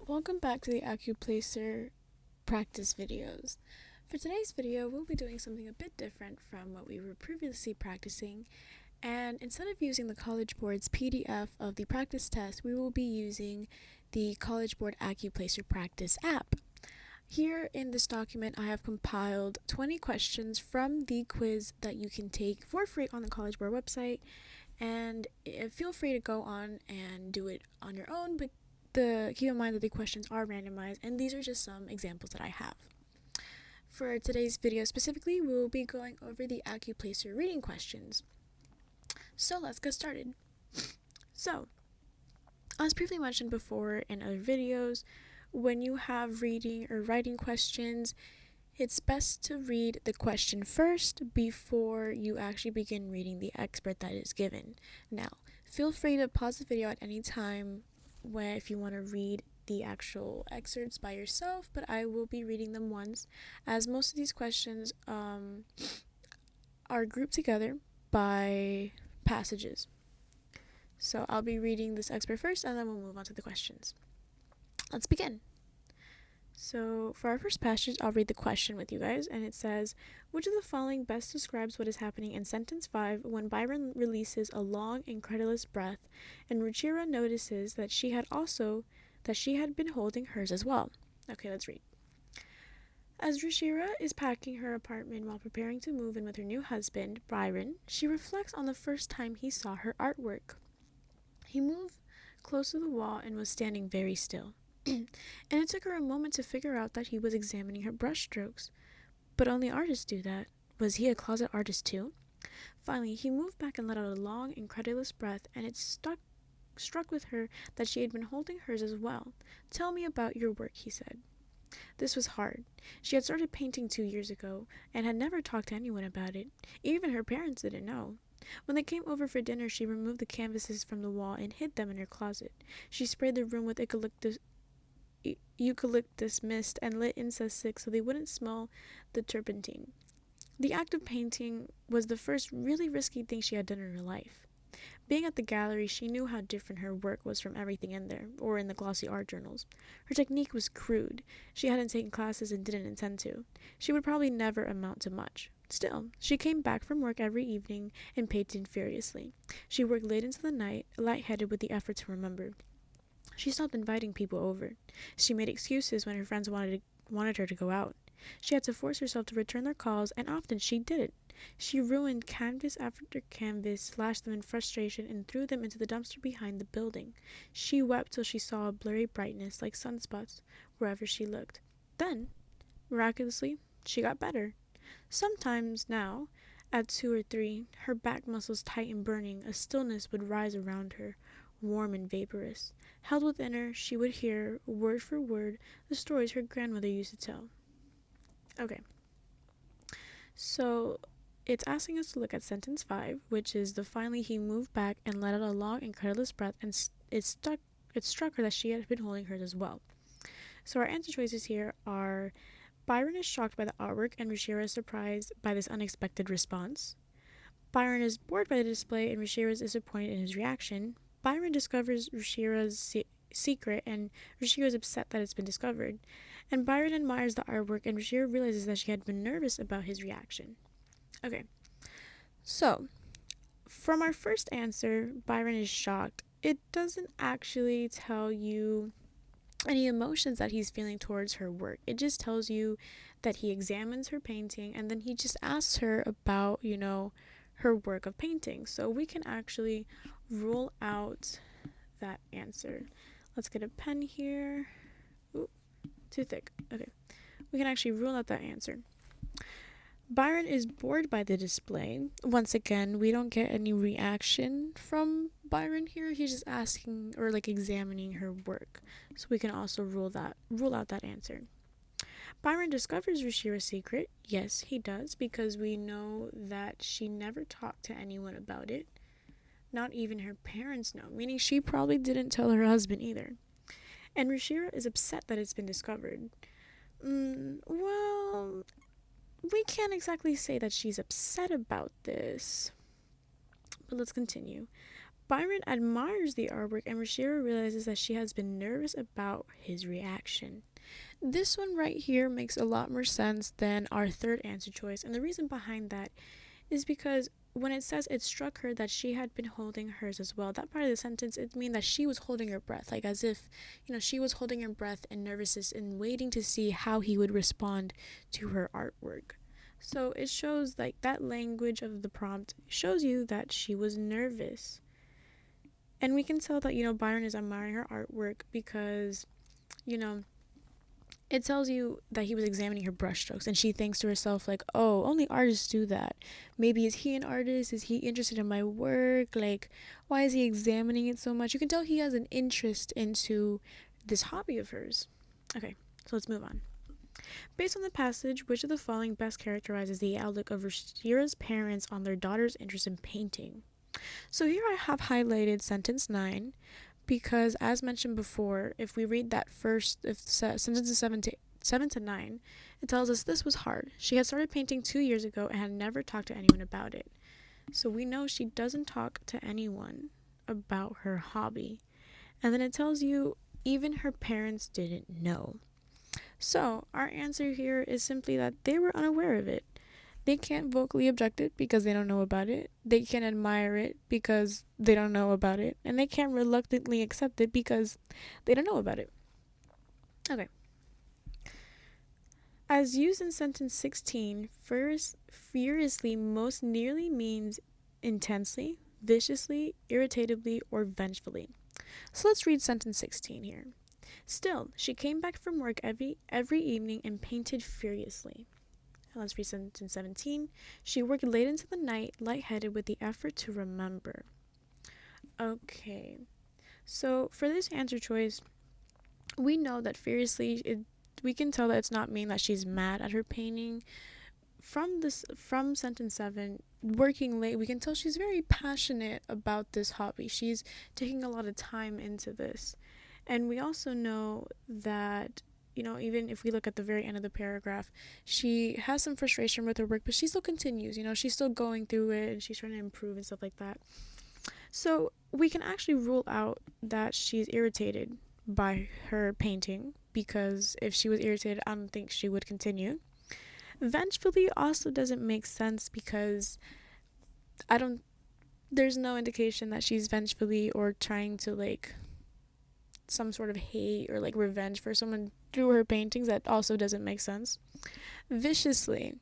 Welcome back to the Accuplacer practice videos. For today's video, we'll be doing something a bit different from what we were previously practicing, and instead of using the College Board's PDF of the practice test, we will be using the College Board Accuplacer practice app. Here in this document, I have compiled 20 questions from the quiz that you can take for free on the College Board website, and feel free to go on and do it on your own, but keep in mind that the questions are randomized, and these are just some examples that I have. For today's video specifically, we will be going over the Accuplacer reading questions. So let's get started. So, as previously mentioned before in other videos, when you have reading or writing questions, it's best to read the question first before you actually begin reading the expert that is given. Now, feel free to pause the video at any time if you want to read the actual excerpts by yourself, but I will be reading them once, as most of these questions are grouped together by passages. So I'll be reading this expert first, and then we'll move on to the questions. Let's begin. So for our first passage, I'll read the question with you guys, and it says, which of the following best describes what is happening in sentence 5 when Byron releases a long, incredulous breath, and Ruchira notices that she had been holding hers as well. Okay, let's read. As Ruchira is packing her apartment while preparing to move in with her new husband, Byron, she reflects on the first time he saw her artwork. He moved close to the wall and was standing very still. And it took her a moment to figure out that he was examining her brushstrokes. But only artists do that. Was he a closet artist too? Finally, he moved back and let out a long, incredulous breath, and it struck with her that she had been holding hers as well. Tell me about your work, he said. This was hard. She had started painting 2 years ago, and had never talked to anyone about it. Even her parents didn't know. When they came over for dinner, she removed the canvases from the wall and hid them in her closet. She sprayed the room with eucalyptus mist and lit incense sticks so they wouldn't smell the turpentine. The act of painting was the first really risky thing she had done in her life. Being at the gallery, she knew how different her work was from everything in there, or in the glossy art journals. Her technique was crude. She hadn't taken classes and didn't intend to. She would probably never amount to much. Still, she came back from work every evening and painted furiously. She worked late into the night, lightheaded with the effort to remember. She stopped inviting people over. She made excuses when her friends wanted her to go out. She had to force herself to return their calls, and often she didn't. She ruined canvas after canvas, slashed them in frustration, and threw them into the dumpster behind the building. She wept till she saw a blurry brightness like sunspots wherever she looked. Then, miraculously, she got better. Sometimes now, at 2 or 3, her back muscles tight and burning, a stillness would rise around her, warm and vaporous. Held within her, she would hear, word for word, the stories her grandmother used to tell. Okay. So, it's asking us to look at sentence 5, which is the finally he moved back and let out a long, incredulous breath, and it struck her that she had been holding hers as well. So our answer choices here are Byron is shocked by the artwork and Ruchira is surprised by this unexpected response. Byron is bored by the display and Ruchira is disappointed in his reaction. Byron discovers Ruchira's secret and Ruchira is upset that it's been discovered. And Byron admires the artwork and Ruchira realizes that she had been nervous about his reaction. Okay, so from our first answer, Byron is shocked. It doesn't actually tell you any emotions that he's feeling towards her work. It just tells you that he examines her painting and then he just asks her about, her work of painting. So we can actually rule out that answer. Let's get a pen here. Ooh, too thick. Okay. We can actually rule out that answer. Byron is bored by the display. Once again, we don't get any reaction from Byron here. He's just asking or examining her work. So we can also rule out that answer. Byron discovers Ruchira's secret. Yes, he does, because we know that she never talked to anyone about it. Not even her parents know, meaning she probably didn't tell her husband either. And Ruchira is upset that it's been discovered. Well, we can't exactly say that she's upset about this. But let's continue. Byron admires the artwork, and Rashira realizes that she has been nervous about his reaction. This one right here makes a lot more sense than our third answer choice, and the reason behind that is because when it says it struck her that she had been holding hers as well, that part of the sentence, it means that she was holding her breath, like as if, she was holding her breath in nervousness and waiting to see how he would respond to her artwork. So it shows, like, that language of the prompt shows you that she was nervous. And we can tell that, Byron is admiring her artwork because, you know, it tells you that he was examining her brushstrokes, and she thinks to herself, like, oh, only artists do that. Maybe is he an artist? Is he interested in my work? Like, why is he examining it so much? You can tell he has an interest into this hobby of hers. Okay, so let's move on. Based on the passage, which of the following best characterizes the outlook of Rashira's parents on their daughter's interest in painting? So here I have highlighted sentence 9, because as mentioned before, if we read that first, if sentences 7 to 9, it tells us this was hard. She had started painting 2 years ago and had never talked to anyone about it. So we know she doesn't talk to anyone about her hobby. And then it tells you even her parents didn't know. So our answer here is simply that they were unaware of it. They can't vocally object it because they don't know about it. They can't admire it because they don't know about it. And they can't reluctantly accept it because they don't know about it. Okay. As used in sentence 16, furiously most nearly means intensely, viciously, irritably, or vengefully. So let's read sentence 16 here. Still, she came back from work every evening and painted furiously. Let's read sentence 17. She worked late into the night, lightheaded with the effort to remember. Okay. So for this answer choice, we know that furiously, we can tell that it's not mean that she's mad at her painting. From sentence 7, working late, we can tell she's very passionate about this hobby. She's taking a lot of time into this. And we also know that, even if we look at the very end of the paragraph, she has some frustration with her work, but she still continues, she's still going through it and she's trying to improve and stuff like that. So we can actually rule out that she's irritated by her painting, because if she was irritated, I don't think she would continue. Vengefully also doesn't make sense because there's no indication that she's vengefully or trying to, like, some sort of hate or like revenge for someone through her paintings. That also doesn't make sense. Viciously,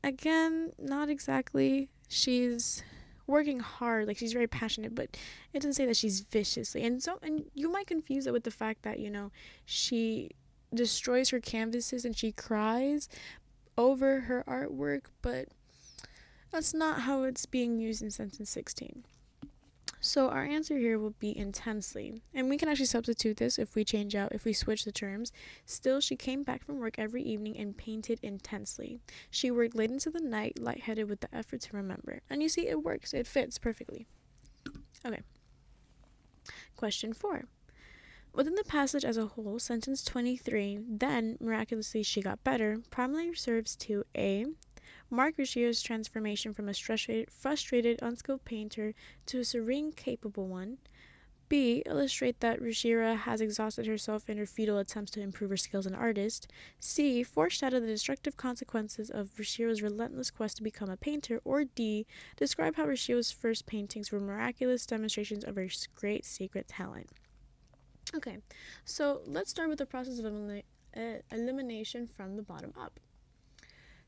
again, not exactly. She's working hard, like she's very passionate, but it doesn't say that she's viciously. And you might confuse it with the fact that she destroys her canvases and she cries over her artwork, but that's not how it's being used in sentence 16. So our answer here will be intensely. And we can actually substitute this if we switch the terms. Still, she came back from work every evening and painted intensely. She worked late into the night, lightheaded with the effort to remember. And you see, it works. It fits perfectly. Okay. Question 4. Within the passage as a whole, sentence 23, then, miraculously, she got better, primarily serves to A, mark Rashira's transformation from a frustrated, unskilled painter to a serene, capable one. B. Illustrate that Rashira has exhausted herself in her futile attempts to improve her skills as an artist. C. Foreshadow the destructive consequences of Rashira's relentless quest to become a painter. Or D. Describe how Rashira's first paintings were miraculous demonstrations of her great secret talent. Okay, so let's start with the process of elimination from the bottom up.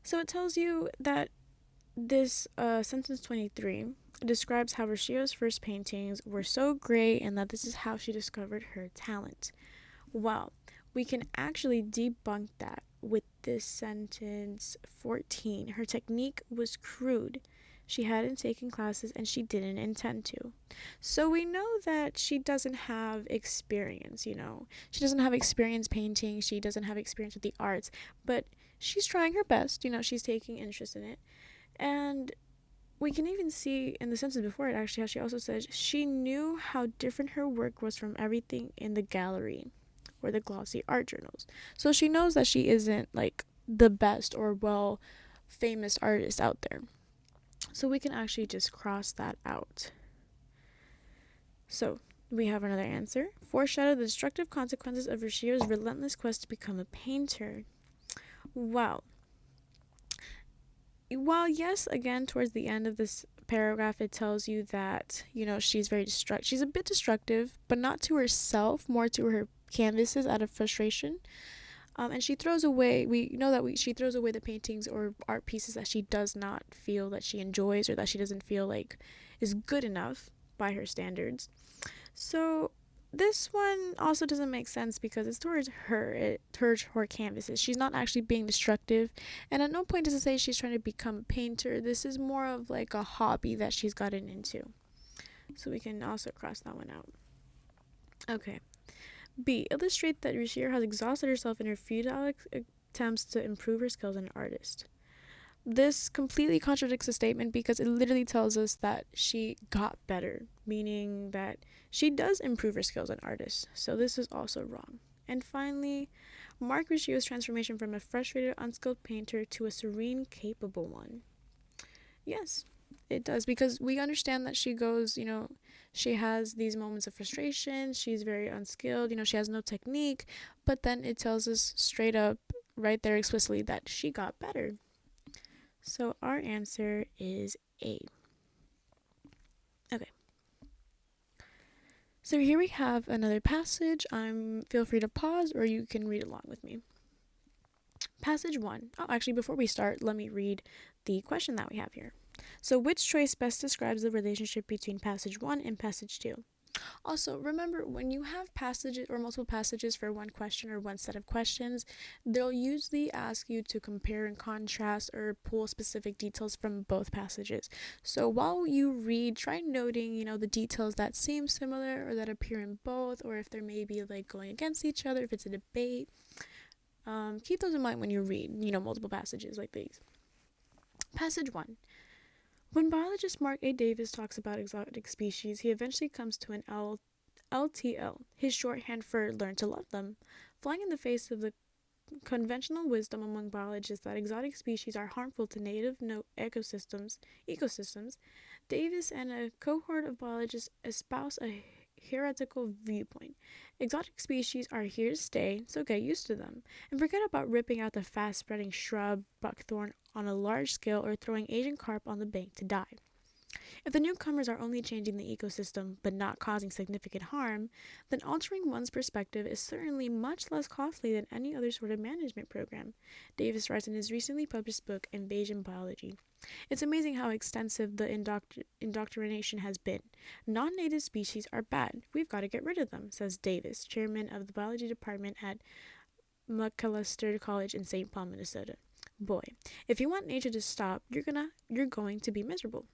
So it tells you that this sentence 23 describes how Rashira's first paintings were so great and that this is how she discovered her talent. Well, we can actually debunk that with this sentence 14. Her technique was crude. She hadn't taken classes and she didn't intend to. So we know that she doesn't have experience, She doesn't have experience painting. She doesn't have experience with the arts, but she's trying her best, she's taking interest in it. And we can even see in the sentence before it actually how she also says she knew how different her work was from everything in the gallery or the glossy art journals. So she knows that she isn't like the best or well famous artist out there. So we can actually just cross that out. So, we have another answer. Foreshadow the destructive consequences of Rishio's relentless quest to become a painter. Wow. While yes, again, towards the end of this paragraph, it tells you that, she's very she's a bit destructive, but not to herself, more to her canvases out of frustration. And she throws away, we know that she throws away the paintings or art pieces that she does not feel that she enjoys or that she doesn't feel like is good enough by her standards. So this one also doesn't make sense because it's towards her canvases. She's not actually being destructive, and at no point does it say she's trying to become a painter. This is more of like a hobby that she's gotten into. So we can also cross that one out. Okay. B. Illustrate that Rishir has exhausted herself in her futile attempts to improve her skills as an artist. This completely contradicts the statement because it literally tells us that she got better, meaning that she does improve her skills as an artist. So this is also wrong. And finally, mark Rishio's transformation from a frustrated, unskilled painter to a serene, capable one. Yes, it does, because we understand that she goes, she has these moments of frustration, she's very unskilled, she has no technique, but then it tells us straight up, right there explicitly, that she got better. So our answer is A. Okay. So here we have another passage. Feel free to pause or you can read along with me. Passage 1. Oh, actually, before we start, let me read the question that we have here. So which choice best describes the relationship between passage 1 and passage 2? Also, remember, when you have passages or multiple passages for one question or one set of questions, they'll usually ask you to compare and contrast or pull specific details from both passages. So while you read, try noting, the details that seem similar or that appear in both, or if they're maybe like going against each other, if it's a debate. Keep those in mind when you read, multiple passages like these. Passage 1. When biologist Mark A. Davis talks about exotic species, he eventually comes to an LTL, his shorthand for learn to love them, flying in the face of the conventional wisdom among biologists that exotic species are harmful to native ecosystems. Davis and a cohort of biologists espouse a heretical viewpoint. Exotic species are here to stay, so get used to them, and forget about ripping out the fast-spreading shrub buckthorn on a large scale or throwing Asian carp on the bank to die. If the newcomers are only changing the ecosystem but not causing significant harm, then altering one's perspective is certainly much less costly than any other sort of management program, Davis writes in his recently published book, Invasion Biology. It's amazing how extensive the indoctrination has been. Non-native species are bad. We've got to get rid of them, says Davis, chairman of the biology department at Macalester College in St. Paul, Minnesota. Boy, if you want nature to stop, you're going to be miserable.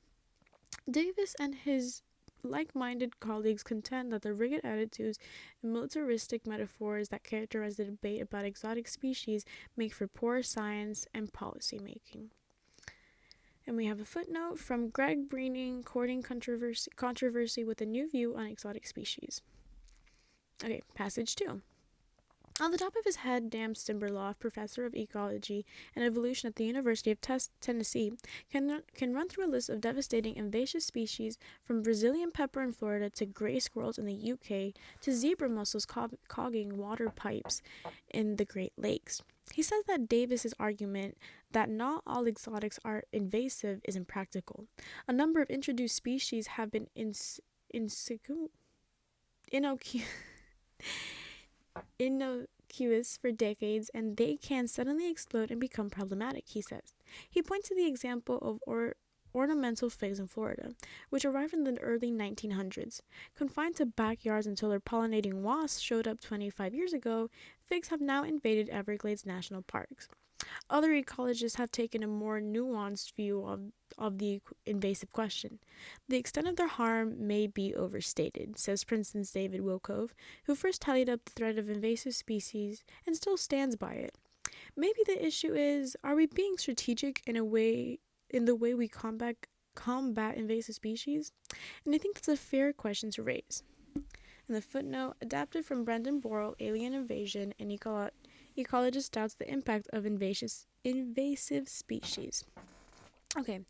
Davis and his like-minded colleagues contend that the rigid attitudes and militaristic metaphors that characterize the debate about exotic species make for poor science and policy making. And we have a footnote from Greg Breening, courting controversy with a new view on exotic species. Okay, passage 2. On the top of his head, Dan Stimberloff, professor of ecology and evolution at the University of Tennessee, can run through a list of devastating invasive species from Brazilian pepper in Florida to gray squirrels in the UK to zebra mussels clogging water pipes in the Great Lakes. He says that Davis's argument that not all exotics are invasive is impractical. A number of introduced species have been innocuous for decades, and they can suddenly explode and become problematic, he says. He points to the example of ornamental figs in Florida, which arrived in the early 1900s. Confined to backyards until their pollinating wasps showed up 25 years ago, figs have now invaded Everglades National Parks. Other ecologists have taken a more nuanced view of the invasive question. The extent of their harm may be overstated, says Princeton's David Wilkove, who first tallied up the threat of invasive species and still stands by it. Maybe the issue is, are we being strategic in the way we combat invasive species? And I think that's a fair question to raise. And the footnote, adapted from Brendan Borrell, Alien Invasion, and ecologist doubts the impact of invasive species. Okay,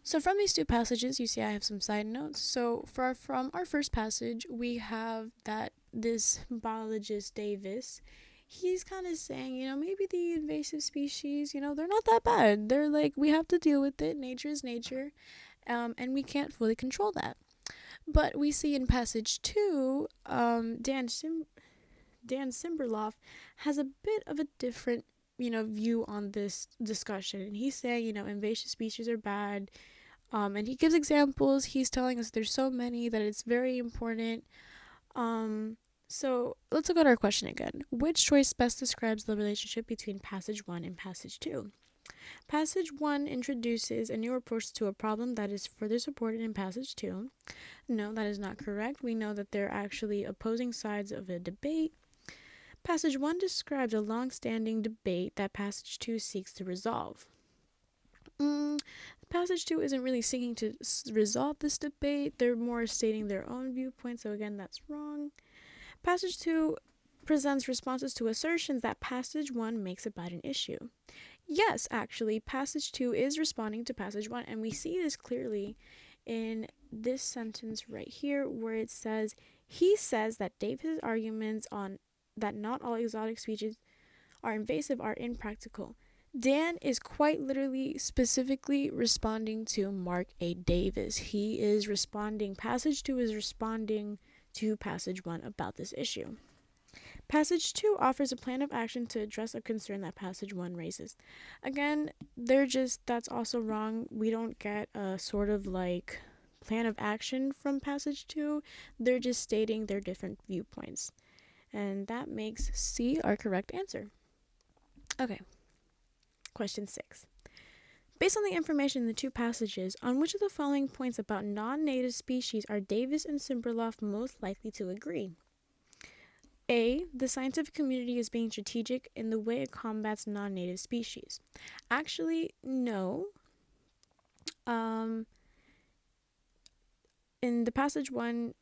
So from these two passages, you see I have some side notes. So from our first passage, we have that this biologist Davis, he's kind of saying, maybe the invasive species, they're not that bad. They're like, we have to deal with it. Nature is nature, and we can't fully control that. But we see in passage 2, Dan Simberloff has a bit of a different, view on this discussion. And he's saying, invasive species are bad. And he gives examples. He's telling us there's so many that it's very important. So let's look at our question again. Which choice best describes the relationship between passage 1 and passage 2? Passage 1 introduces a new approach to a problem that is further supported in passage 2. No, that is not correct. We know that they're actually opposing sides of a debate. Passage 1 describes a long-standing debate that passage 2 seeks to resolve. Passage 2 isn't really seeking to resolve this debate. They're more stating their own viewpoint, so again, that's wrong. Passage 2 presents responses to assertions that passage 1 makes about an issue. Yes, actually, passage 2 is responding to passage 1, and we see this clearly in this sentence right here, where it says, he says that Davis' arguments on that not all exotic species are invasive are impractical. Dan is quite literally specifically responding to Mark A. Davis. He is responding, passage 2 is responding to passage 1 about this issue. Passage 2 offers a plan of action to address a concern that passage 1 raises. Again, that's also wrong. We don't get a sort of like plan of action from passage 2. They're just stating their different viewpoints. And that makes C our correct answer. Okay. Question 6. Based on the information in the two passages, on which of the following points about non-native species are Davis and Simberloff most likely to agree? A. The scientific community is being strategic in the way it combats non-native species. Actually, no. In the passage 1,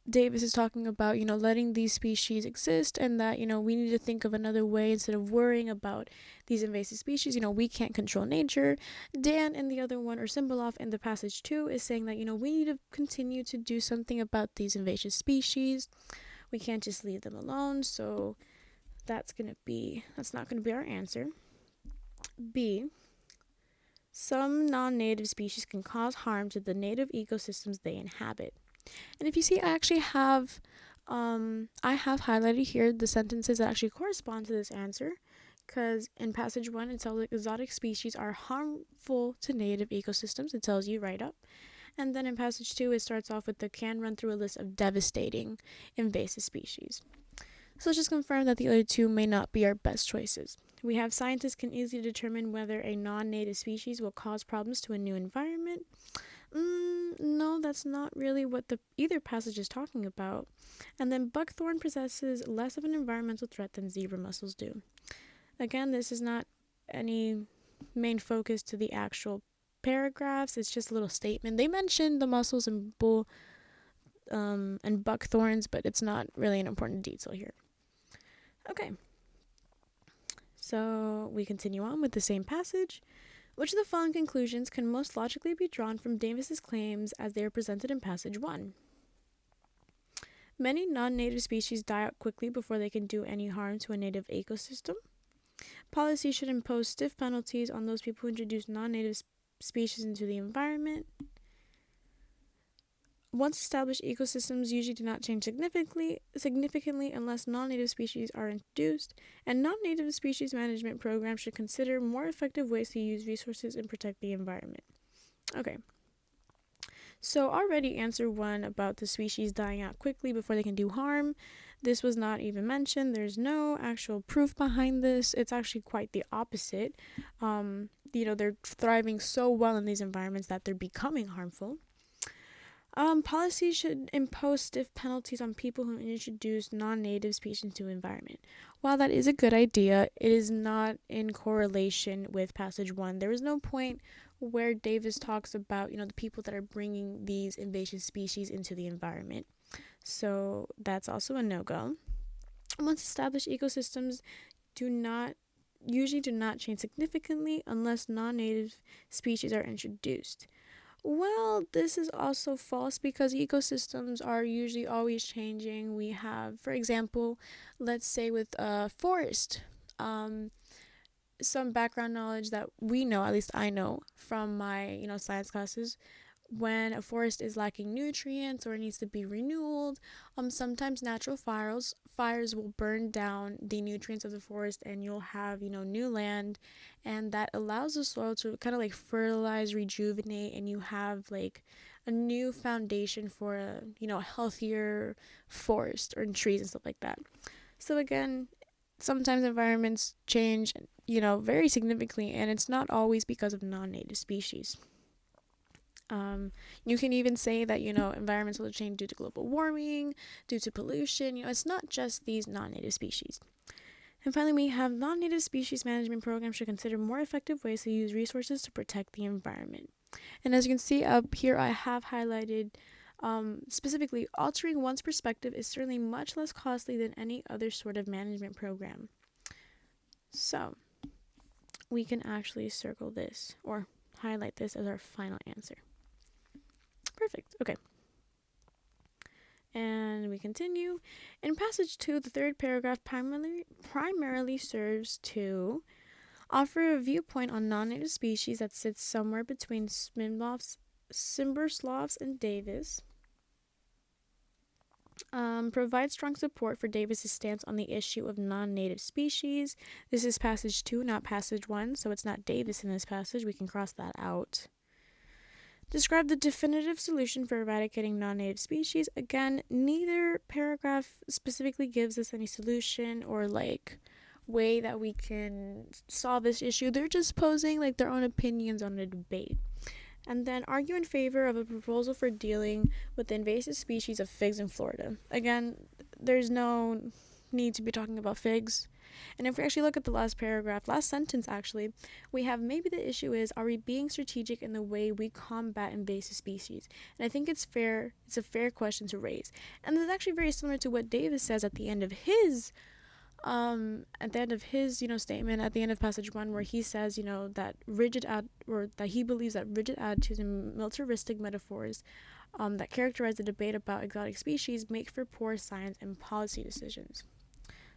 Davis is talking about, letting these species exist, and that, we need to think of another way instead of worrying about these invasive species. We can't control nature. Dan in the other one, or Simberloff in the passage 2, is saying that, we need to continue to do something about these invasive species. We can't just leave them alone. So that's not going to be our answer. B. Some non-native species can cause harm to the native ecosystems they inhabit. And if you see, I actually have highlighted here the sentences that actually correspond to this answer, because in passage 1 it tells exotic species are harmful to native ecosystems. It tells you right up. And then in passage 2 it starts off with can run through a list of devastating invasive species. So let's just confirm that the other two may not be our best choices. We have scientists can easily determine whether a non-native species will cause problems to a new environment. No, that's not really what either passage is talking about. And then buckthorn possesses less of an environmental threat than zebra mussels do. Again, this is not any main focus to the actual paragraphs. It's just a little statement. They mentioned the mussels and and buckthorns, but it's not really an important detail here. Okay. So we continue on with the same passage. Which of the following conclusions can most logically be drawn from Davis's claims as they are presented in passage 1? Many non-native species die out quickly before they can do any harm to a native ecosystem. Policy should impose stiff penalties on those people who introduce non-native species into the environment. Once established ecosystems usually do not change significantly unless non-native species are introduced, and non-native species management programs should consider more effective ways to use resources and protect the environment. Okay. So already answer 1 about the species dying out quickly before they can do harm. This was not even mentioned. There's no actual proof behind this. It's actually quite the opposite. They're thriving so well in these environments that they're becoming harmful. Policy should impose stiff penalties on people who introduce non-native species into the environment. While that is a good idea, it is not in correlation with passage 1. There is no point where Davis talks about, the people that are bringing these invasive species into the environment. So that's also a no-go. Once established ecosystems do not usually do not change significantly unless non-native species are introduced. Well, this is also false because ecosystems are usually always changing. We have, for example, let's say with a forest, some background knowledge that we know, at least I know from my, science classes, when a forest is lacking nutrients or needs to be renewed, sometimes natural fires will burn down the nutrients of the forest, and you'll have new land, and that allows the soil to kind of like fertilize, rejuvenate, and you have like a new foundation for a healthier forest or trees and stuff like that. So again, sometimes environments change very significantly, and it's not always because of non-native species. You can even say that, environmental change due to global warming, due to pollution, it's not just these non-native species. And finally, we have non-native species management programs should consider more effective ways to use resources to protect the environment. And as you can see up here, I have highlighted specifically, altering one's perspective is certainly much less costly than any other sort of management program. So, we can actually circle this or highlight this as our final answer. Perfect. Okay. And we continue. In passage 2, the third paragraph primarily serves to offer a viewpoint on non-native species that sits somewhere between Simberslavs and Davis. Provide strong support for Davis's stance on the issue of non-native species. This is passage 2, not passage 1, so it's not Davis in this passage. We can cross that out. Describe the definitive solution for eradicating non-native species. Again, neither paragraph specifically gives us any solution or way that we can solve this issue. They're just posing their own opinions on a debate. And then argue in favor of a proposal for dealing with the invasive species of figs in Florida. Again, there's no need to be talking about figs. And if we actually look at the last sentence actually, we have maybe the issue is, are we being strategic in the way we combat invasive species? And I think it's a fair question to raise. And it's actually very similar to what Davis says at the end of his statement at the end of passage 1, where he says, that that he believes that rigid attitudes and militaristic metaphors that characterize the debate about exotic species make for poor science and policy decisions.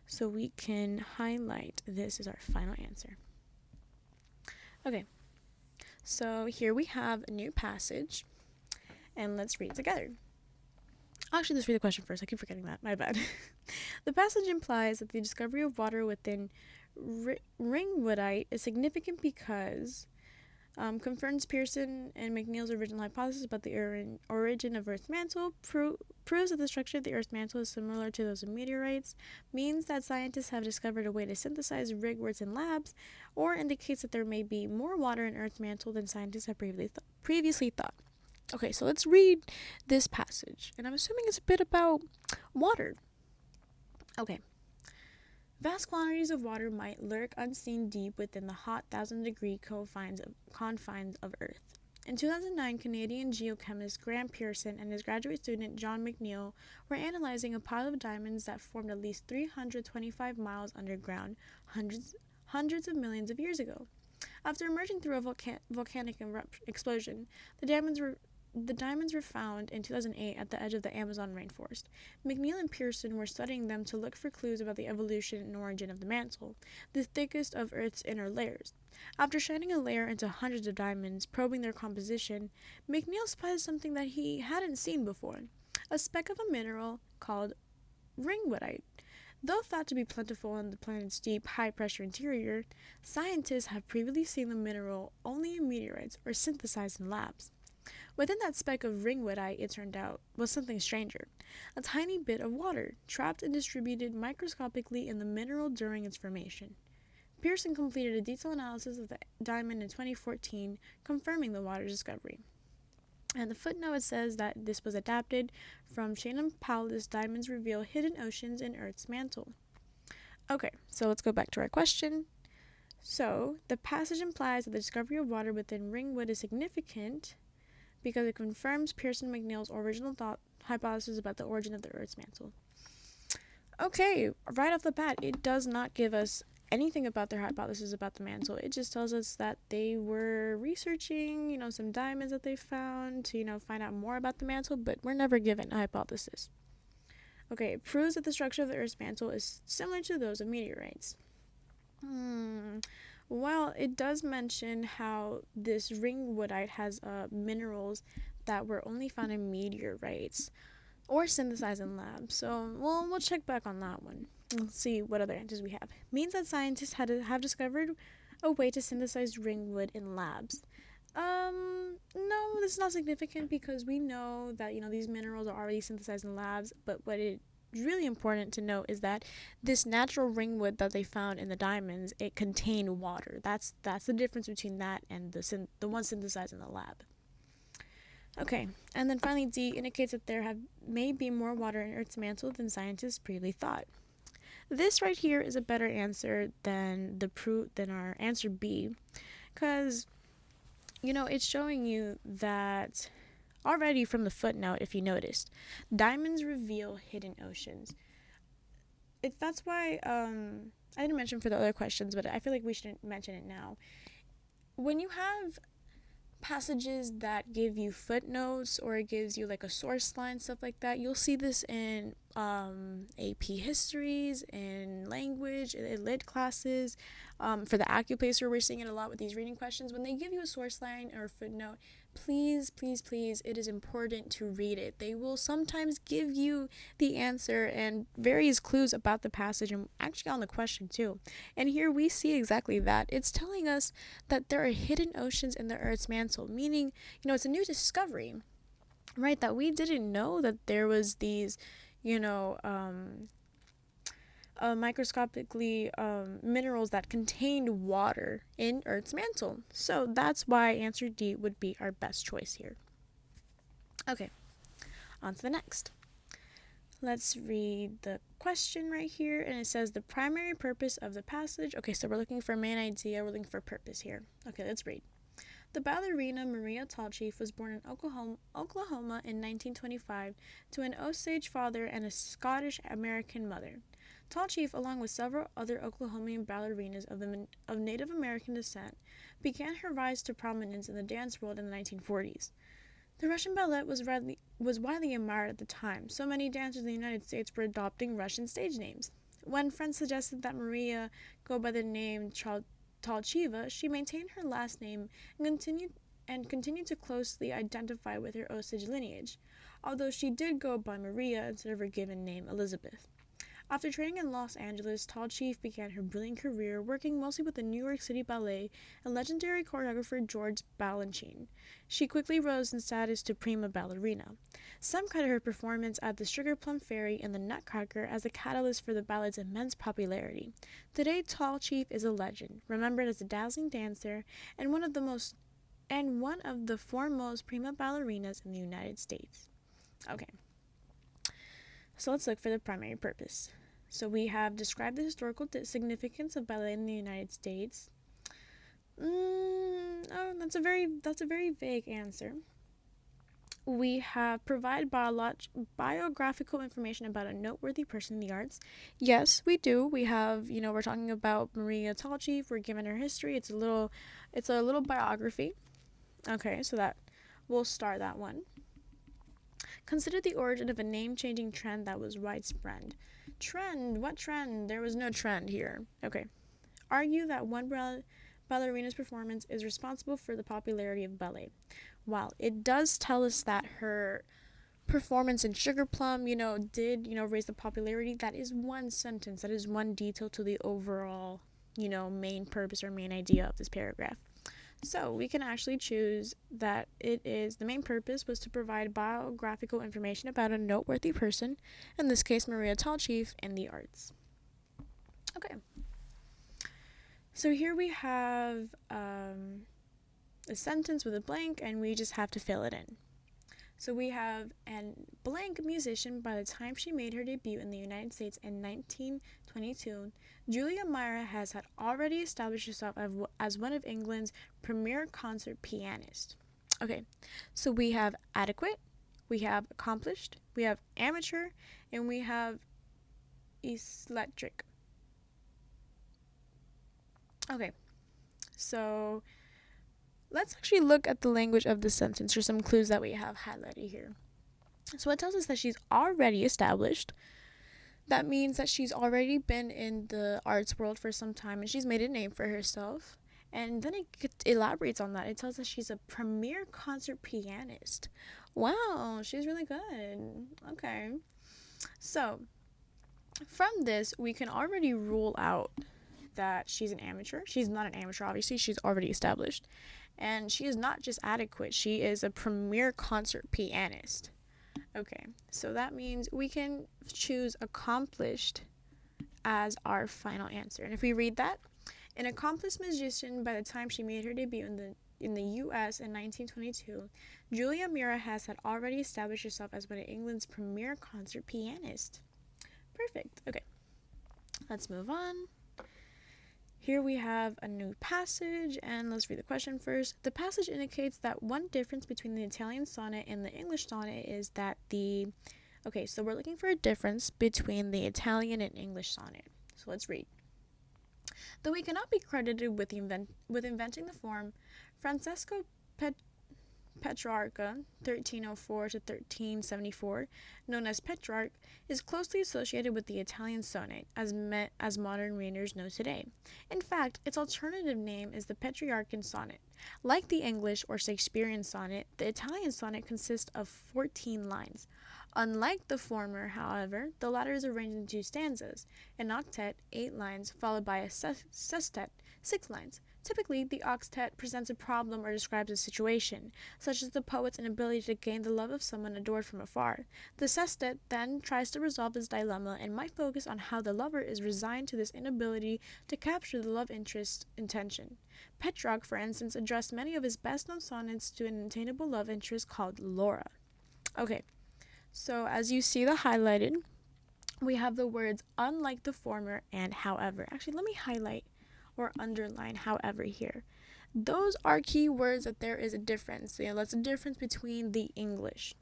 So we can highlight this as our final answer. Okay, so here we have a new passage, and let's read it together. Actually, let's read the question first. I keep forgetting that. My bad. The passage implies that the discovery of water within ringwoodite is significant because confirms Pearson and McNeil's original hypothesis about the origin of Earth's mantle, proves that the structure of the Earth's mantle is similar to those of meteorites, means that scientists have discovered a way to synthesize rigworts in labs, or indicates that there may be more water in Earth's mantle than scientists have previously thought. Okay, so let's read this passage, and I'm assuming it's a bit about water. Okay. Vast quantities of water might lurk unseen deep within the hot 1,000-degree confines of Earth. In 2009, Canadian geochemist Graham Pearson and his graduate student John McNeil were analyzing a pile of diamonds that formed at least 325 miles underground, hundreds of millions of years ago. After emerging through a volcanic explosion, the diamonds were found in 2008 at the edge of the Amazon rainforest. McNeil and Pearson were studying them to look for clues about the evolution and origin of the mantle, the thickest of Earth's inner layers. After shining a layer into hundreds of diamonds, probing their composition, McNeil spotted something that he hadn't seen before, a speck of a mineral called ringwoodite. Though thought to be plentiful in the planet's deep, high-pressure interior, scientists have previously seen the mineral only in meteorites or synthesized in labs. Within that speck of ringwoodite, it turned out, was something stranger, a tiny bit of water, trapped and distributed microscopically in the mineral during its formation. Pearson completed a detailed analysis of the diamond in 2014, confirming the water's discovery. And the footnote says that this was adapted from Shannon Powell's Diamonds Reveal Hidden Oceans in Earth's Mantle. Okay, so let's go back to our question. So, the passage implies that the discovery of water within ringwood is significant because it confirms Pearson McNeil's original hypothesis about the origin of the Earth's mantle. Okay, right off the bat, it does not give us anything about their hypothesis about the mantle. It just tells us that they were researching, some diamonds that they found to, find out more about the mantle, but we're never given a hypothesis. Okay, it proves that the structure of the Earth's mantle is similar to those of meteorites. Well, it does mention how this ringwoodite has minerals that were only found in meteorites or synthesized in labs. So, we'll check back on that one. Let's see what other answers we have. Means that scientists have discovered a way to synthesize ringwood in labs. No, this is not significant because we know that, these minerals are already synthesized in labs, but what it really important to note is that this natural ringwood that they found in the diamonds, it contained water. That's the difference between that and the one synthesized in the lab. Okay, and then finally D indicates that there may be more water in Earth's mantle than scientists previously thought. This right here is a better answer than our answer B, because it's showing you that already from the footnote, if you noticed, diamonds reveal hidden oceans. That's why I didn't mention for the other questions, but I feel like we shouldn't mention it now. When you have passages that give you footnotes or it gives you like a source line, stuff like that, you'll see this in AP histories, in language, in lit classes. For the Accuplacer, we're seeing it a lot with these reading questions. When they give you a source line or a footnote, please, it is important to read it. They will sometimes give you the answer and various clues about the passage and actually on the question too. And here we see exactly that. It's telling us that there are hidden oceans in the Earth's mantle, meaning, it's a new discovery, right? That we didn't know that there was these, microscopically minerals that contained water in Earth's mantle. So that's why answer D would be our best choice here. Okay, on to the next. Let's read the question right here, and it says the primary purpose of the passage. Okay, so we're looking for main idea, we're looking for purpose here. Okay, let's read. The ballerina Maria Tallchief was born in Oklahoma in 1925 to an Osage father and a Scottish-American mother. Tallchief, along with several other Oklahomian ballerinas of Native American descent, began her rise to prominence in the dance world in the 1940s. The Russian ballet was widely admired at the time. So many dancers in the United States were adopting Russian stage names. When friends suggested that Maria go by the name Tallchieva, she maintained her last name and continued to closely identify with her Osage lineage, although she did go by Maria instead of her given name Elizabeth. After training in Los Angeles, Tallchief began her brilliant career working mostly with the New York City Ballet and legendary choreographer George Balanchine. She quickly rose in status to prima ballerina. Some credit her performance at the Sugar Plum Fairy and the Nutcracker as a catalyst for the ballet's immense popularity. Today, Tallchief is a legend, remembered as a dazzling dancer and one of the foremost prima ballerinas in the United States. Okay. So let's look for the primary purpose. So we have described the historical significance of ballet in the United States. That's a very vague answer. We have provide biographical information about a noteworthy person in the arts. Yes, we do. We have, we're talking about Maria Tallchief. We're given her history. It's a little biography. Okay, so that we'll start that one. Consider the origin of a name-changing trend that was widespread. Trend? What trend? There was no trend here. Okay. Argue that one ballerina's performance is responsible for the popularity of ballet. While it does tell us that her performance in Sugar Plum, did, raise the popularity, that is one sentence. That is one detail to the overall, main purpose or main idea of this paragraph. So we can actually choose that the main purpose was to provide biographical information about a noteworthy person, in this case Maria Tallchief, in the arts. Okay. So here we have a sentence with a blank, and we just have to fill it in. So we have a blank musician by the time she made her debut in the United States in 1922. Julia Myra had already established herself as one of England's premier concert pianists. Okay, so we have adequate, we have accomplished, we have amateur, and we have eclectic. Okay, so let's actually look at the language of the sentence for some clues that we have highlighted here. So it tells us that she's already established. That means that she's already been in the arts world for some time and she's made a name for herself. And then it elaborates on that. It tells us she's a premier concert pianist. Wow, she's really good. Okay. So, from this, we can already rule out that she's an amateur. She's not an amateur, obviously, she's already established. And she is not just adequate, she is a premier concert pianist. Okay, so that means we can choose accomplished as our final answer. And if we read that, an accomplished musician by the time she made her debut in the US in 1922, Julia Mira-Hess had already established herself as one of England's premier concert pianists. Perfect. Okay, let's move on. Here we have a new passage, and let's read the question first. The passage indicates that one difference between the Italian sonnet and the English sonnet is that the... Okay, so we're looking for a difference between the Italian and English sonnet. So let's read. Though he cannot be credited with inventing the form, Francesco Petrarca, 1304 to 1374, known as Petrarch, is closely associated with the Italian sonnet, as modern readers know today. In fact, its alternative name is the Petrarchan sonnet. Like the English or Shakespearean sonnet, the Italian sonnet consists of 14 lines. Unlike the former, however, the latter is arranged in 2 stanzas, an octet, 8 lines, followed by a sestet, 6 lines. Typically, the octet presents a problem or describes a situation, such as the poet's inability to gain the love of someone adored from afar. The sestet then tries to resolve this dilemma and might focus on how the lover is resigned to this inability to capture the love interest's intention. Petrarch, for instance, addressed many of his best-known sonnets to an attainable love interest called Laura. Okay, so as you see the highlighted, we have the words unlike the former and however. Actually, let me highlight or underline however here. Those are key words that there is a difference. That's a difference between the English.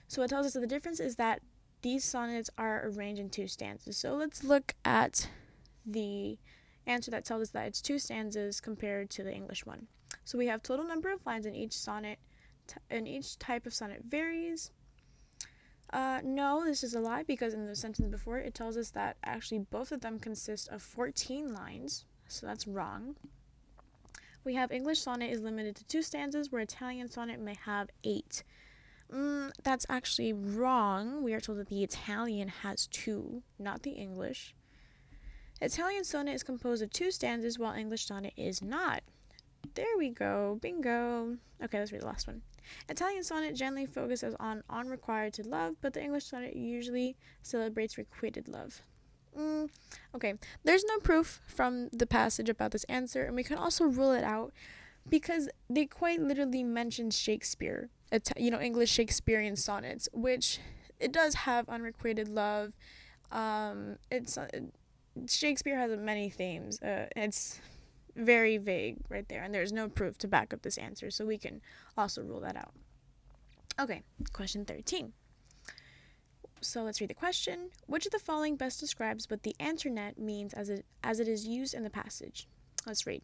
So it tells us that the difference is that these sonnets are arranged in 2 stanzas. So let's look at the answer that tells us that it's 2 stanzas compared to the English one. So we have total number of lines in each sonnet, and each type of sonnet varies. No, this is a lie, because in the sentence before it tells us that actually both of them consist of 14 lines. So that's wrong. We have English sonnet is limited to 2 stanzas, where Italian sonnet may have 8. That's actually wrong. We are told that the Italian has 2, not the English. Italian sonnet is composed of 2 stanzas, while English sonnet is not. There we go. Bingo. Okay, let's read the last one. Italian sonnet generally focuses on unrequited love, but the English sonnet usually celebrates requited love. Okay, there's no proof from the passage about this answer, and we can also rule it out because they quite literally mention Shakespeare, English Shakespearean sonnets, which it does have unrequited love. Shakespeare has many themes. It's very vague right there, and there's no proof to back up this answer, so we can also rule that out. Okay, question 13. So let's read the question. Which of the following best describes what the internet means as it is used in the passage? Let's read.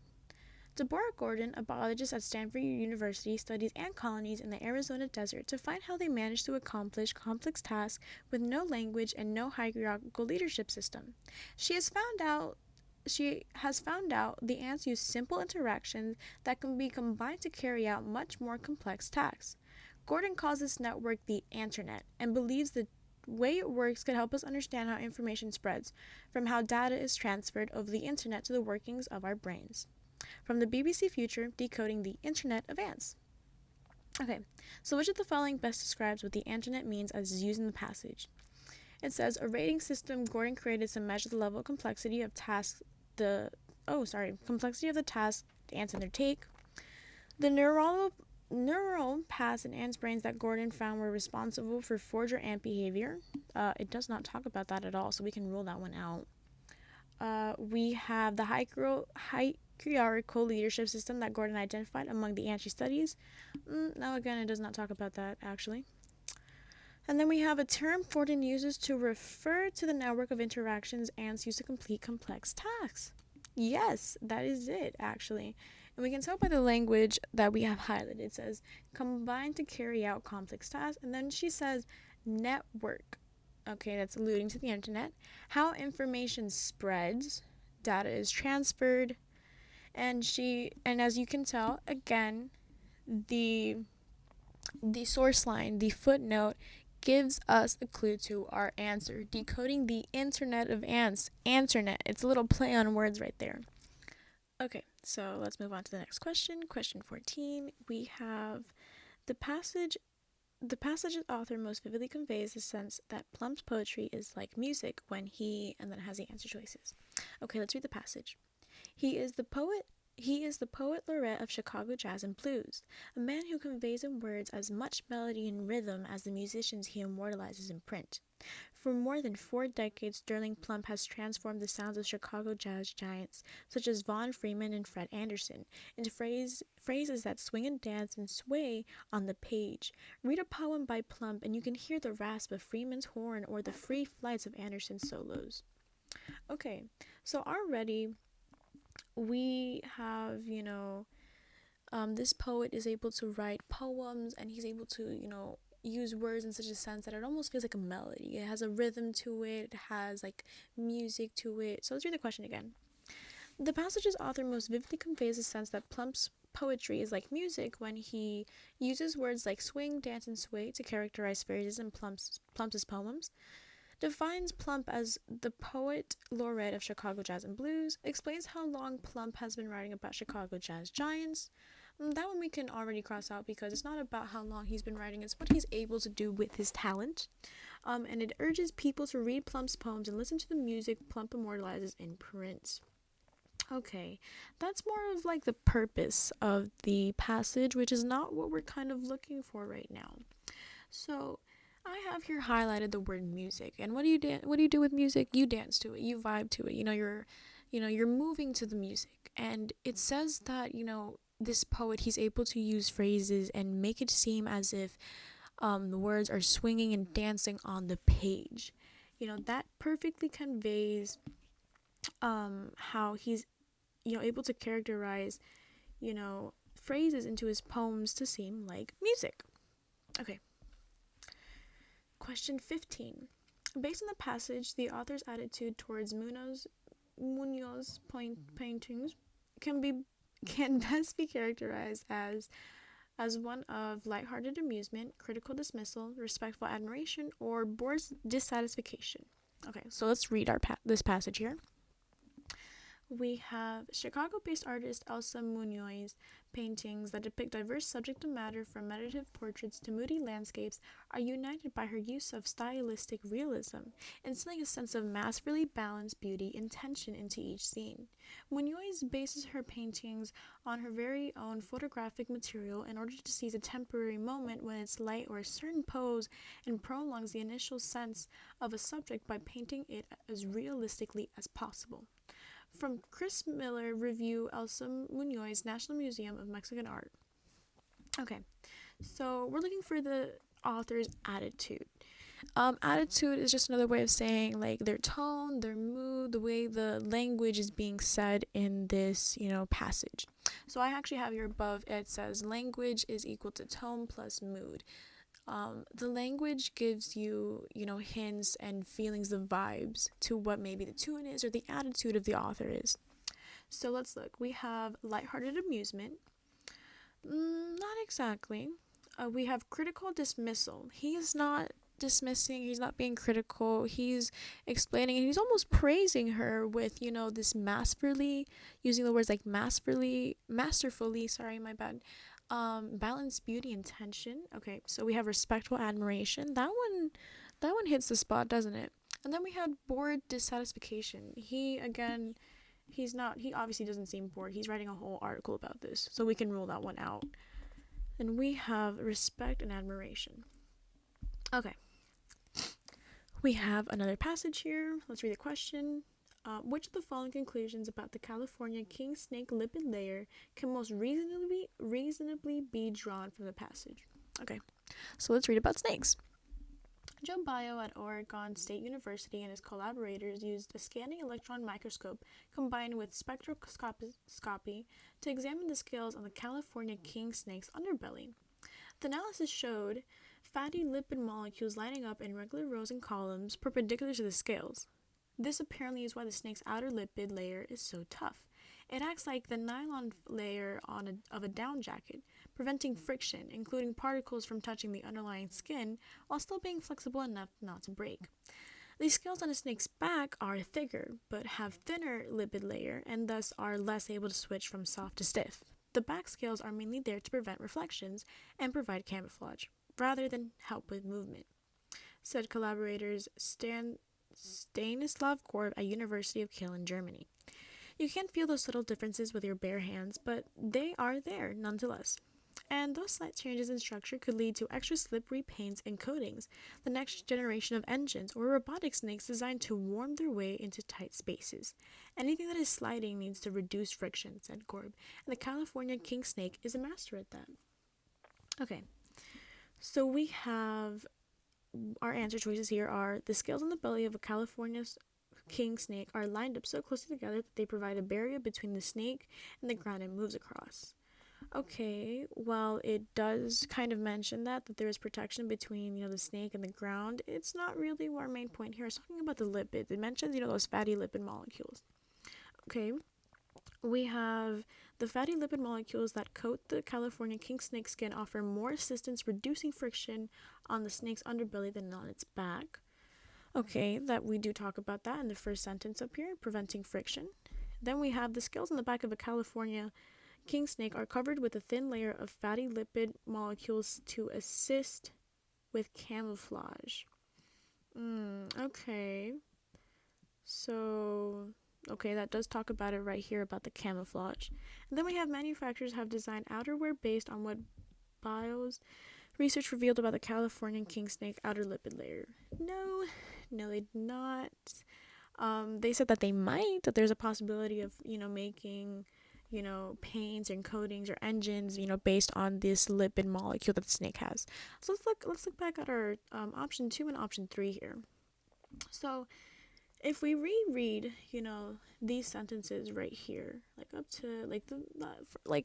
Deborah Gordon, a biologist at Stanford University, studies ant colonies in the Arizona desert to find how they manage to accomplish complex tasks with no language and no hierarchical leadership system. She has found out the ants use simple interactions that can be combined to carry out much more complex tasks. Gordon calls this network the Anternet and believes the way it works could help us understand how information spreads, from how data is transferred over the internet to the workings of our brains. From the BBC Future, Decoding the Internet of Ants. Okay, so which of the following best describes what the Anternet means as is used in the passage? It says, a rating system Gordon created to measure the level of complexity of complexity of the task the ants undertake. The neural paths in ants' brains that Gordon found were responsible for forager ant behavior. It does not talk about that at all, so we can rule that one out. We have the hierarchical leadership system that Gordon identified among the ants she studies. No, again, it does not talk about that, actually. And then we have a term Gordon uses to refer to the network of interactions ants use to complete complex tasks. Yes, that is it, actually. And we can tell by the language that we have highlighted. It says, combine to carry out complex tasks. And then she says, network. Okay, that's alluding to the internet. How information spreads, data is transferred. And as you can tell, again, the source line, the footnote, gives us a clue to our answer. Decoding the internet of ants. Internet. It's a little play on words right there. Okay, so let's move on to the next question. Question 14. We have the passage. The passage's author most vividly conveys the sense that Plump's poetry is like music when he, and then it has the answer choices. Okay, let's read the passage. He is the poet laureate of Chicago jazz and blues, a man who conveys in words as much melody and rhythm as the musicians he immortalizes in print. For more than 4 decades, Sterling Plump has transformed the sounds of Chicago jazz giants, such as Vaughn Freeman and Fred Anderson, into phrases that swing and dance and sway on the page. Read a poem by Plump and you can hear the rasp of Freeman's horn or the free flights of Anderson's solos. Okay, so already we have, this poet is able to write poems and he's able to, use words in such a sense that it almost feels like a melody. It has a rhythm to it, it has like music to it. So let's read the question again. The passage's author most vividly conveys a sense that Plump's poetry is like music when he uses words like swing, dance, and sway to characterize phrases in Plump's poems, defines Plump as the poet laureate of Chicago jazz and blues, explains how long Plump has been writing about Chicago jazz giants. That one we can already cross out because it's not about how long he's been writing, it's what he's able to do with his talent. And it urges people to read Plump's poems and listen to the music Plump immortalizes in print. Okay, that's more of like the purpose of the passage, which is not what we're kind of looking for right now. So, I have here highlighted the word music, and what do you do with music? You dance to it, you vibe to it. You're moving to the music, and it says that this poet, he's able to use phrases and make it seem as if the words are swinging and dancing on the page. That perfectly conveys how he's able to characterize phrases into his poems to seem like music. Okay. Question 15. Based on the passage, the author's attitude towards Munoz's paintings can best be characterized as one of lighthearted amusement, critical dismissal, respectful admiration, or bored dissatisfaction. Okay, so let's read this passage here. We have Chicago-based artist Elsa Munoz's paintings that depict diverse subject matter from meditative portraits to moody landscapes are united by her use of stylistic realism, instilling a sense of masterfully balanced beauty and tension into each scene. Munoz bases her paintings on her very own photographic material in order to seize a temporary moment when it's light or a certain pose and prolongs the initial sense of a subject by painting it as realistically as possible. From Chris Miller, review Elsa Munoz, National Museum of Mexican Art. Okay, so we're looking for the author's attitude. Attitude is just another way of saying like their tone, their mood, the way the language is being said in this, passage. So I actually have here above, it says language is equal to tone plus mood. The language gives you, hints and feelings of vibes to what maybe the tune is or the attitude of the author is. So let's look. We have lighthearted amusement. Not exactly. We have critical dismissal. He is not dismissing, he's not being critical, he's explaining, and he's almost praising her with, this masterfully, using the words like masterfully, balance, beauty, and tension. Okay, so we have respectful admiration. That one hits the spot, doesn't it? And then we had bored dissatisfaction. He obviously doesn't seem bored. He's writing a whole article about this, so we can rule that one out. And we have respect and admiration. Okay. We have another passage here. Let's read the question. Which of the following conclusions about the California king snake lipid layer can most reasonably be drawn from the passage? Okay, so let's read about snakes. Joe Bio at Oregon State University and his collaborators used a scanning electron microscope combined with spectroscopy to examine the scales on the California king snake's underbelly. The analysis showed fatty lipid molecules lining up in regular rows and columns perpendicular to the scales. This apparently is why the snake's outer lipid layer is so tough. It acts like the nylon layer of a down jacket, preventing friction, including particles from touching the underlying skin, while still being flexible enough not to break. The scales on a snake's back are thicker, but have thinner lipid layer, and thus are less able to switch from soft to stiff. The back scales are mainly there to prevent reflections and provide camouflage, rather than help with movement, said collaborators Stanislav Korb at University of Kiel in Germany. You can't feel those subtle differences with your bare hands, but they are there nonetheless. And those slight changes in structure could lead to extra slippery paints and coatings, the next generation of engines or robotic snakes designed to worm their way into tight spaces. Anything that is sliding needs to reduce friction, said Korb, and the California king snake is a master at that. Okay, so we have our answer choices here are the scales on the belly of a California king snake are lined up so closely together that they provide a barrier between the snake and the ground it moves across. Okay, well, it does kind of mention that there is protection between, the snake and the ground. It's not really our main point here. It's talking about the lipids. It mentions, those fatty lipid molecules. Okay, we have the fatty lipid molecules that coat the California king snake skin offer more assistance reducing friction on the snake's underbelly than on its back. Okay, that we do talk about that in the first sentence up here, preventing friction. Then we have the scales on the back of a California king snake are covered with a thin layer of fatty lipid molecules to assist with camouflage. Okay. So, that does talk about it right here about the camouflage. And then we have manufacturers have designed outerwear based on what Bio's research revealed about the Californian king snake outer lipid layer. No, they did not. They said that that there's a possibility of, making, paints and coatings or engines, based on this lipid molecule that the snake has. So let's look back at our option 2 and option 3 here. So if we reread, these sentences right here, like up to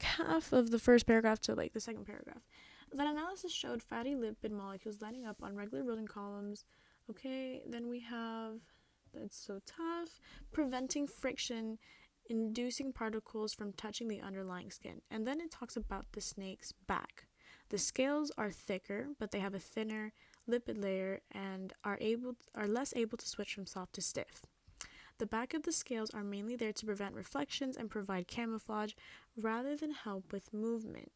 half of the first paragraph to the second paragraph, that analysis showed fatty lipid molecules lining up on regular rows and columns. Okay, then we have that's so tough, preventing friction, inducing particles from touching the underlying skin. And then it talks about the snake's back. The scales are thicker, but they have a thinner lipid layer and are less able to switch from soft to stiff. The back of the scales are mainly there to prevent reflections and provide camouflage rather than help with movement.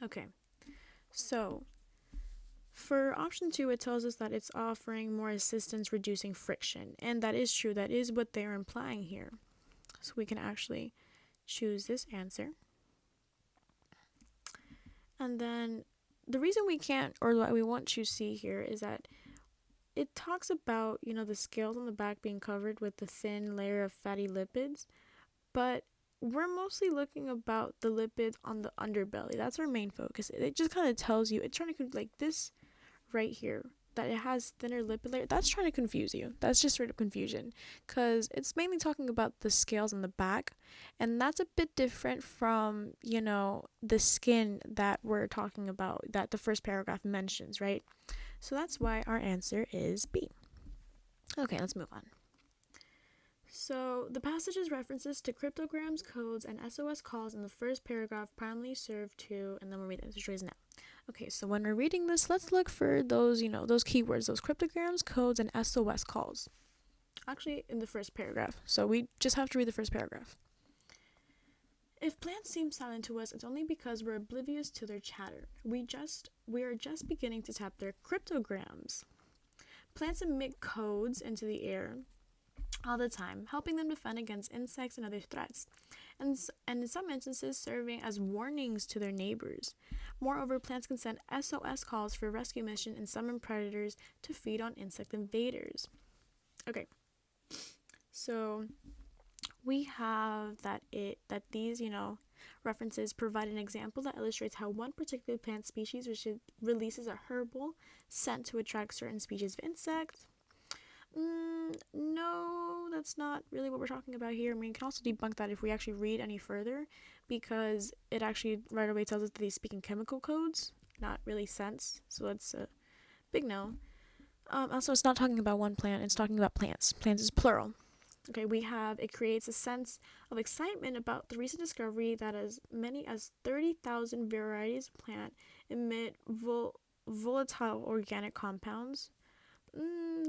Okay, so for option 2, it tells us that it's offering more assistance reducing friction, and that is true. That is what they're implying here. So we can actually choose this answer. And then the reason we can't, or what we won't choose C here, is that it talks about, the scales on the back being covered with the thin layer of fatty lipids, but we're mostly looking about the lipids on the underbelly. That's our main focus. It just kind of tells you, it's trying to, this right here, that it has thinner lipid layer, that's trying to confuse you. That's just straight up confusion, because it's mainly talking about the scales on the back, and that's a bit different from, the skin that we're talking about, that the first paragraph mentions, right? So that's why our answer is B. Okay, let's move on. So the passage's references to cryptograms, codes, and SOS calls in the first paragraph primarily serve to, and then we'll read the answer choices now. Okay, so when we're reading this, let's look for those, those keywords, those cryptograms, codes, and SOS calls. Actually, in the first paragraph. So we just have to read the first paragraph. If plants seem silent to us, it's only because we're oblivious to their chatter. We are just beginning to tap their cryptograms. Plants emit codes into the air all the time, helping them defend against insects and other threats, and in some instances serving as warnings to their neighbors. Moreover, plants can send SOS calls for rescue mission and summon predators to feed on insect invaders. Okay, so we have that these, References provide an example that illustrates how one particular plant species releases a herbal scent to attract certain species of insects. No, that's not really what we're talking about here. I mean, you can also debunk that if we actually read any further, because it actually right away tells us that they speak in chemical codes, not really scents. So that's a big no. Also, it's not talking about one plant, it's talking about plants. Plants is plural. Okay, it creates a sense of excitement about the recent discovery that as many as 30,000 varieties of plant emit volatile organic compounds.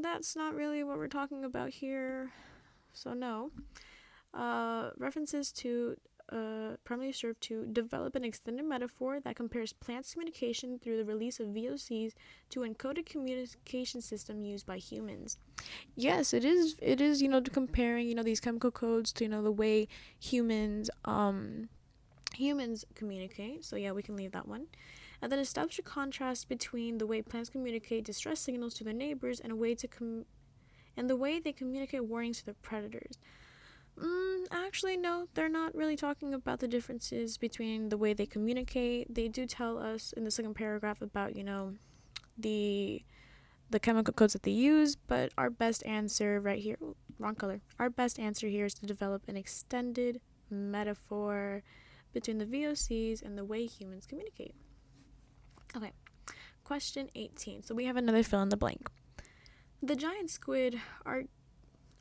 That's not really what we're talking about here, so no. References to primarily serve to develop an extended metaphor that compares plants' communication through the release of VOCs to encoded communication system used by humans. Yes, it is, comparing, these chemical codes to, the way humans communicate. So yeah, we can leave that one. And then establish a contrast between the way plants communicate distress signals to their neighbors and the way they communicate warnings to their predators. Actually, no, they're not really talking about the differences between the way they communicate. They do tell us in the second paragraph about, the chemical codes that they use, but our best answer right here, wrong color. Our best answer here is to develop an extended metaphor between the VOCs and the way humans communicate. Okay, question 18. So we have another fill in the blank. The giant squid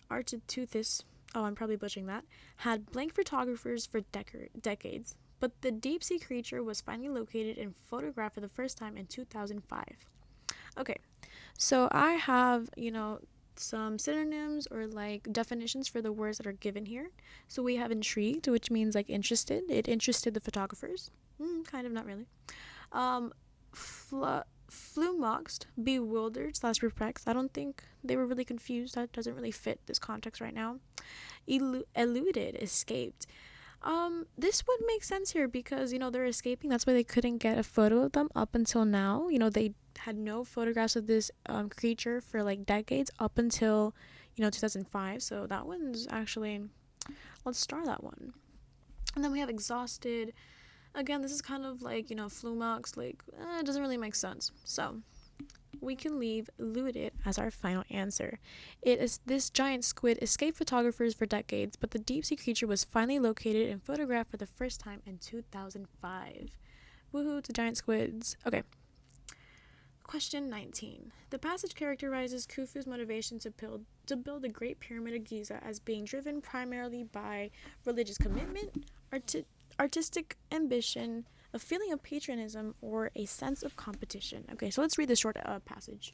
Architeuthis, I'm probably butchering that, had blank photographers for decades, but the deep-sea creature was finally located and photographed for the first time in 2005. Okay, so I have, some synonyms or like definitions for the words that are given here. So we have intrigued, which means like interested. It interested the photographers. Kind of, not really. Flummoxed, bewildered / perplexed. I don't think they were really confused. That doesn't really fit this context right now. Eluded, escaped. This would make sense here because, they're escaping. That's why they couldn't get a photo of them up until now. They had no photographs of this creature for like decades up until, 2005. So that one's actually, let's star that one. And then we have exhausted. Again, this is kind of like, flummox, like, it doesn't really make sense. So we can leave eluded as our final answer. This giant squid escaped photographers for decades, but the deep-sea creature was finally located and photographed for the first time in 2005. Woohoo to giant squids. Okay. Question 19. The passage characterizes Khufu's motivation to build the Great Pyramid of Giza as being driven primarily by religious commitment, artistic ambition, a feeling of patriotism, or a sense of competition. Okay, so let's read the short passage.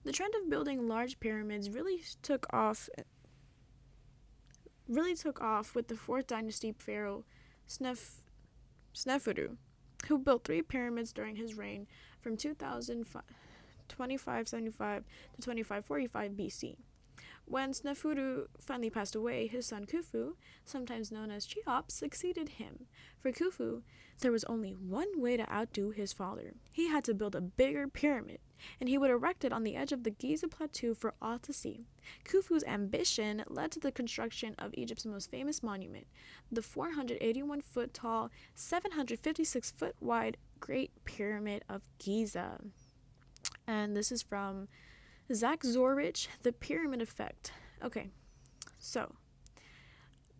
The trend of building large pyramids really took off with the 4th dynasty pharaoh Sneferu, who built 3 pyramids during his reign from 2575 to 2545 BC. When Sneferu finally passed away, his son Khufu, sometimes known as Cheops, succeeded him. For Khufu, there was only one way to outdo his father. He had to build a bigger pyramid, and he would erect it on the edge of the Giza Plateau for all to see. Khufu's ambition led to the construction of Egypt's most famous monument, the 481-foot-tall, 756-foot-wide Great Pyramid of Giza. And this is from Zach Zorich, The Pyramid Effect. Okay, so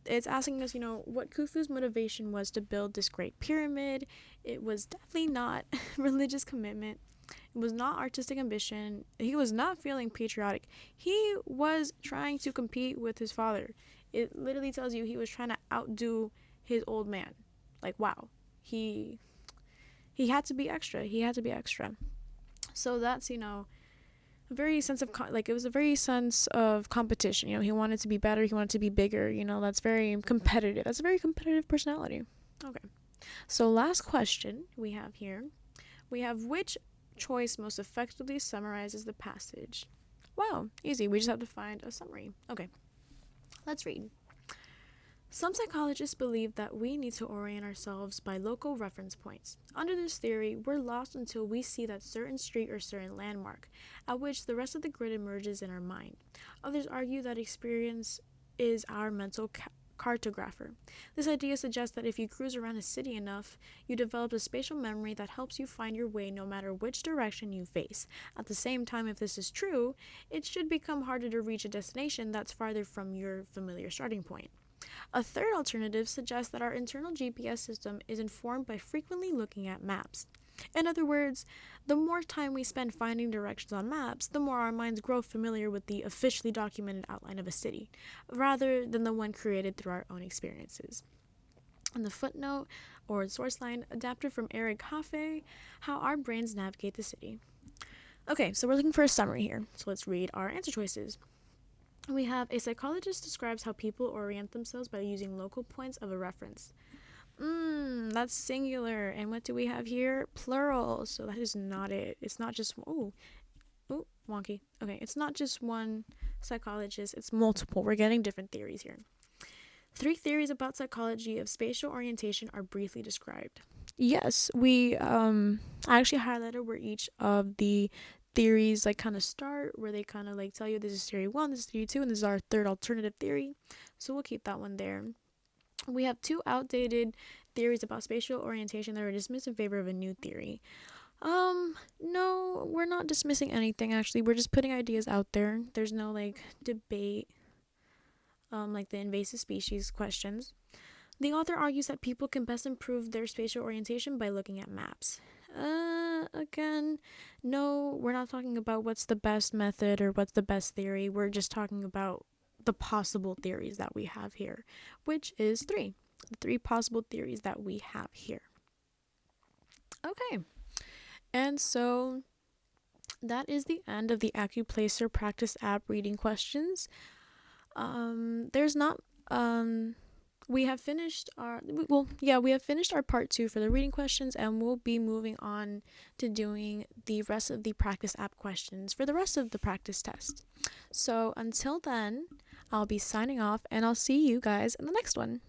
it's asking us, what Khufu's motivation was to build this great pyramid. It was definitely not religious commitment. It was not artistic ambition. He was not feeling patriotic. He was trying to compete with his father. It literally tells you he was trying to outdo his old man. Like, wow. He had to be extra. So that's, a very sense of it was a very sense of competition. He wanted to be better, he wanted to be bigger. That's very competitive. That's a very competitive personality. Okay, so last question we have here, we have which choice most effectively summarizes the passage. Wow, easy. We just have to find a summary. Okay, let's read. Some psychologists believe that we need to orient ourselves by local reference points. Under this theory, we're lost until we see that certain street or certain landmark, at which the rest of the grid emerges in our mind. Others argue that experience is our mental cartographer. This idea suggests that if you cruise around a city enough, you develop a spatial memory that helps you find your way no matter which direction you face. At the same time, if this is true, it should become harder to reach a destination that's farther from your familiar starting point. A third alternative suggests that our internal GPS system is informed by frequently looking at maps. In other words, the more time we spend finding directions on maps, the more our minds grow familiar with the officially documented outline of a city, rather than the one created through our own experiences. And the footnote, or source line, adapted from Eric Hafe, How Our Brains Navigate the City. Okay, so we're looking for a summary here, so let's read our answer choices. We have, a psychologist describes how people orient themselves by using local points of a reference. That's singular. And what do we have here? Plural. So that is not it. It's not just, wonky. Okay, it's not just one psychologist, it's multiple. We're getting different theories here. 3 theories about psychology of spatial orientation are briefly described. Yes, we I actually highlighted where each of the theories like kind of start, where they kind of like tell you this is theory 1, this is theory 2, and this is our third alternative theory. So we'll keep that one there. We have 2 outdated theories about spatial orientation that are dismissed in favor of a new theory. No, we're not dismissing anything actually. We're just putting ideas out there. There's no like debate, like the invasive species questions. The author argues that people can best improve their spatial orientation by looking at maps. Again, no, we're not talking about what's the best method or what's the best theory. We're just talking about the possible theories that we have here, which is 3. The 3 possible theories that we have here. Okay, and so that is the end of the Accuplacer practice app reading questions. We have finished our part 2 for the reading questions, and we'll be moving on to doing the rest of the practice app questions for the rest of the practice test. So until then, I'll be signing off, and I'll see you guys in the next one.